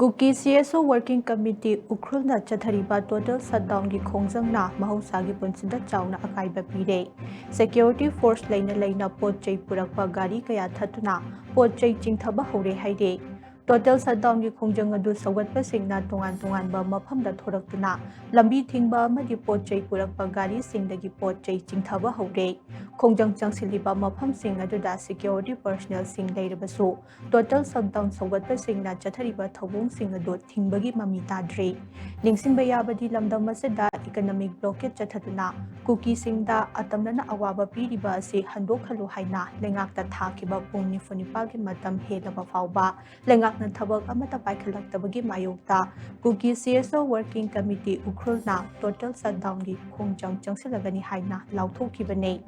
Kuki CSO Working Committee Ukrulna Chathariba Total Shutdown ki Khongjangna Mahausa ki Punsida Chauna Akaiba Pire. Security Force Laina Pot Chai Purakpa Gari Kaya Thatuna Pot Chai Chingthaba Hore Haide. Total Shutdown ki Khongjang adu Sawatpa Singna Tungan Ba Maphamda Thoraktuna Lambi Thingba Amadi Pot Chai Purakpa Gari Singdagi Pot Chai Chingthaba Hore. Khongjang Changsiliba Mapham Sing aduda security personnel sing leirabasu total shutdown sawatpa singna chathariba thawong sing adu thingbagi mami tadre ningsingba yabadi lamdam aseda economic blockade chathatuna Kuki singda atamnana awaba piriba ase handok halu haina lengakta thakiba pung nifunipa gi matam helaba fawba lengakna thabak amata paikhalaktabagi mayokta Kuki CSO Working Committee Ukrulna total shutdown gi khongjang changsilagani haina lauthokibane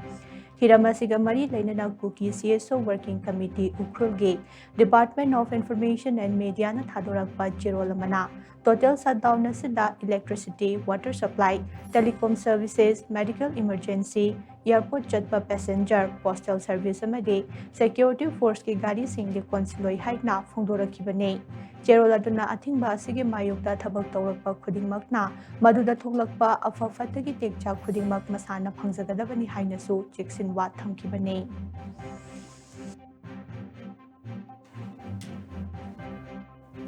Hiramasiga Mari Lainana Kuki CSO Working Committee Ukrulge Department of Information and Media na Thadorakpa Chirolamana Total Shutdown Nasida Electricity, Water Supply, Telecom Services, Medical Emergency, Airport Chatpa Passenger, Postal Service Amade, Security Force ki Gari Singli Consiloi Haigna Fungdorakibane Cheroladuna Athingba Sige Mayukta Thabak Tawrakpa Khudingmakna Maduda Thoglakpa Afafatagi Tekcha Khudingmak Masana Phangzagadabani Hainasu Cheksinwa Thamkibane